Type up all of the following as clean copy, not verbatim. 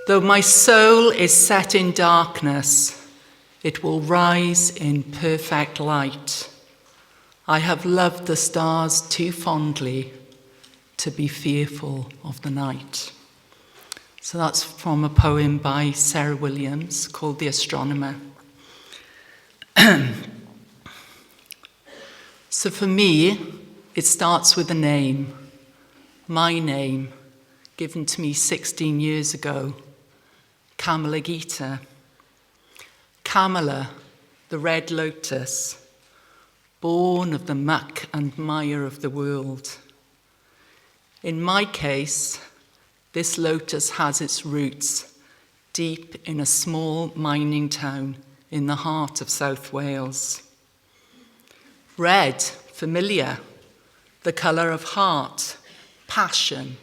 Though my soul is set in darkness, it will rise in perfect light. I have loved the stars too fondly to be fearful of the night. So that's from a poem by Sarah Williams called The Astronomer. So for me, it starts with a name, my name, given to me 16 years ago, Kamalagita. Kamala, the red lotus, born of the muck and mire of the world. In my case, this lotus has its roots deep in a small mining town in the heart of South Wales. Red, familiar, the colour of heart, passion,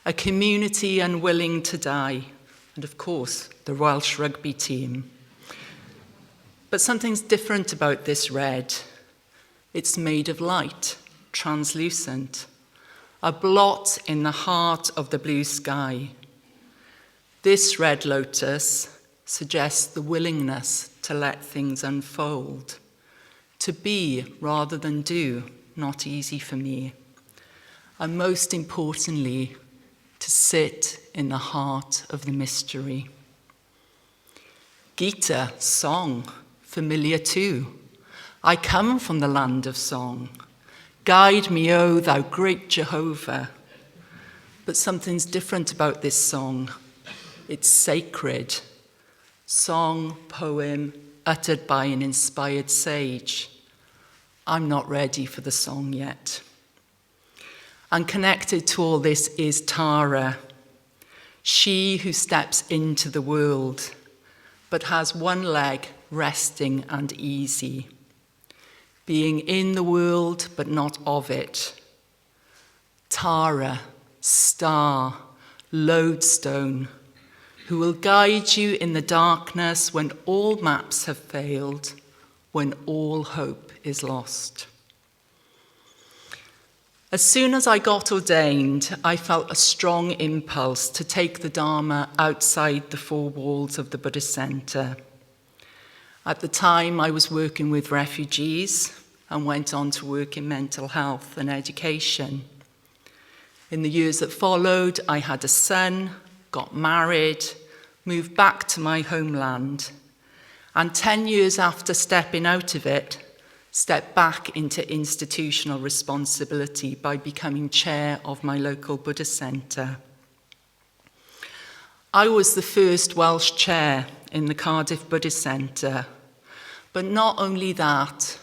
a community unwilling to die, and of course, the Welsh rugby team. But something's different about this red. It's made of light, translucent, a blot in the heart of the blue sky. This red lotus suggests the willingness to let things unfold, to be rather than do, not easy for me. And most importantly, to sit in the heart of the mystery. Gita Song, familiar too. I come from the land of song. Guide me, O thou great Jehovah. But something's different about this song. It's sacred. Song, poem, uttered by an inspired sage. I'm not ready for the song yet. And connected to all this is Tara, she who steps into the world, but has one leg resting and easy, being in the world but not of it. Tara, star, lodestone, who will guide you in the darkness when all maps have failed, when all hope is lost. As soon as I got ordained, I felt a strong impulse to take the Dharma outside the four walls of the Buddhist Center. At the time, I was working with refugees and went on to work in mental health and education. In the years that followed, I had a son, got married, moved back to my homeland, and 10 years after stepping out of it, stepped back into institutional responsibility by becoming chair of my local Buddhist centre. I was the first Welsh chair in the Cardiff Buddhist Centre, but not only that,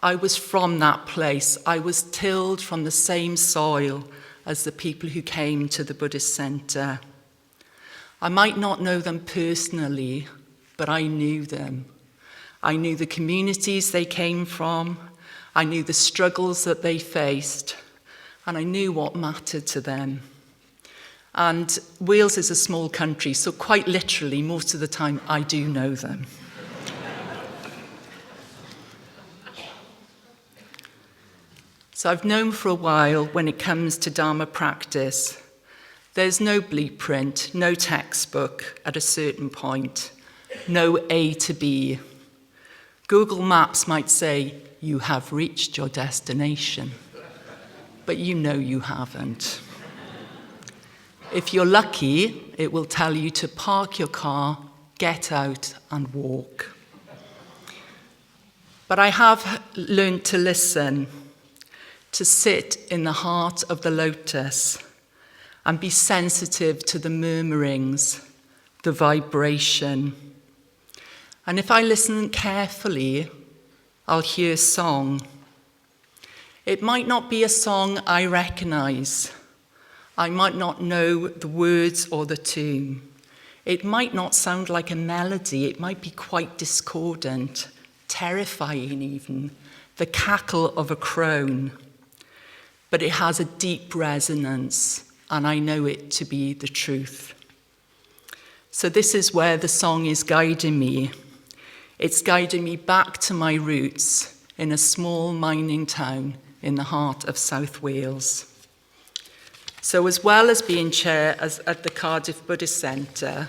I was from that place. I was tilled from the same soil as the people who came to the Buddhist Centre. I might not know them personally, but I knew them. I knew the communities they came from, I knew the struggles that they faced, and I knew what mattered to them. And Wales is a small country, so quite literally, most of the time, I do know them. So I've known for a while when it comes to Dharma practice, there's no blueprint, no textbook at a certain point, no A to B. Google Maps might say, you have reached your destination, but you know you haven't. If you're lucky, it will tell you to park your car, get out and walk. But I have learned to listen, to sit in the heart of the lotus and be sensitive to the murmurings, the vibration. And if I listen carefully, I'll hear song. It might not be a song I recognize. I might not know the words or the tune. It might not sound like a melody. It might be quite discordant, terrifying even, the cackle of a crone. But it has a deep resonance, and I know it to be the truth. So this is where the song is guiding me. It's guiding me back to my roots in a small mining town in the heart of South Wales. So as well as being chair at the Cardiff Buddhist Centre,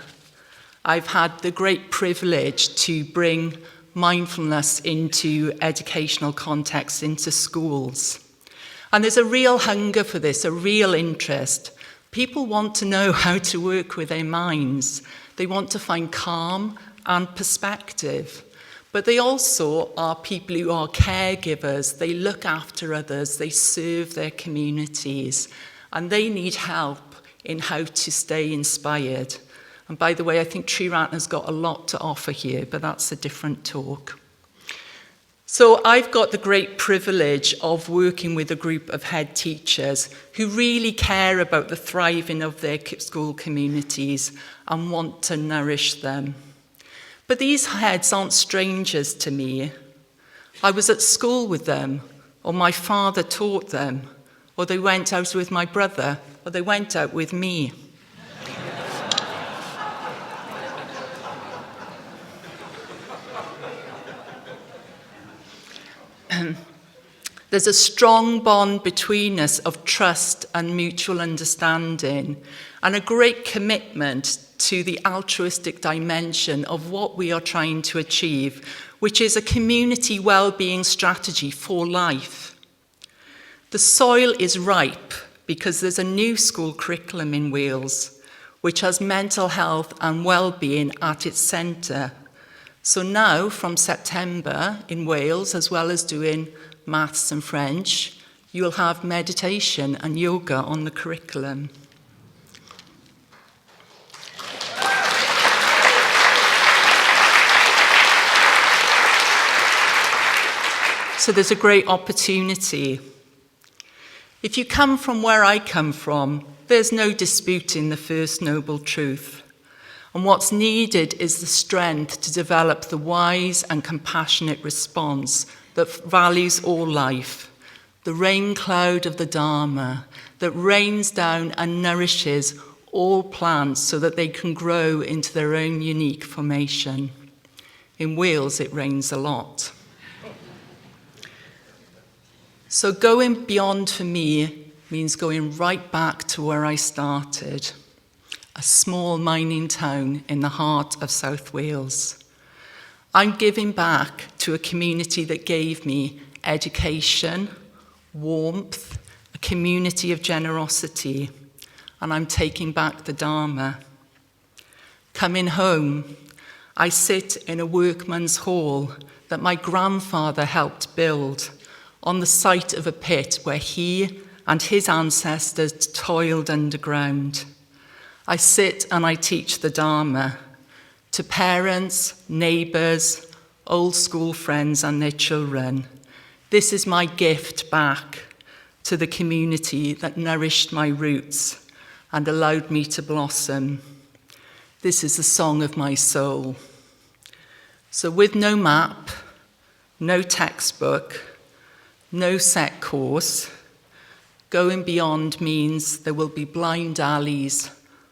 I've had the great privilege to bring mindfulness into educational contexts, into schools. And there's a real hunger for this, a real interest. People want to know how to work with their minds. They want to find calm and perspective. But they also are people who are caregivers. They look after others. They serve their communities. And they need help in how to stay inspired. And by the way, I think Triratna's got a lot to offer here, but that's a different talk. So I've got the great privilege of working with a group of head teachers who really care about the thriving of their school communities and want to nourish them. But these heads aren't strangers to me. I was at school with them, or my father taught them, or they went out with my brother, or they went out with me. There's a strong bond between us of trust and mutual understanding, and a great commitment to the altruistic dimension of what we are trying to achieve, which is a community well-being strategy for life. The soil is ripe because there's a new school curriculum in Wales, which has mental health and well-being at its centre. So now, from September in Wales, as well as doing maths and French, you'll have meditation and yoga on the curriculum. So there's a great opportunity. If you come from where I come from, there's no disputing the first noble truth. And what's needed is the strength to develop the wise and compassionate response that values all life, the rain cloud of the Dharma that rains down and nourishes all plants so that they can grow into their own unique formation. In Wales, it rains a lot. So going beyond for me means going right back to where I started, a small mining town in the heart of South Wales. I'm giving back to a community that gave me education, warmth, a community of generosity, and I'm taking back the Dharma. Coming home, I sit in a workman's hall that my grandfather helped build on the site of a pit where he and his ancestors toiled underground. I sit and I teach the Dharma to parents, neighbours, old school friends and their children. This is my gift back to the community that nourished my roots and allowed me to blossom. This is the song of my soul. So with no map, no textbook, no set course, going beyond means there will be blind alleys,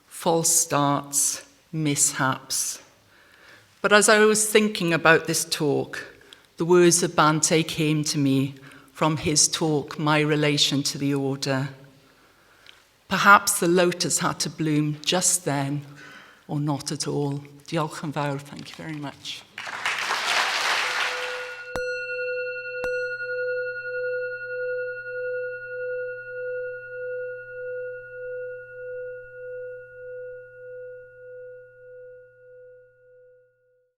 false starts, mishaps. But as I was thinking about this talk, the words of Bhante came to me from his talk, My Relation to the Order. Perhaps the lotus had to bloom just then, or not at all. Diolch yn fawr, thank you very much.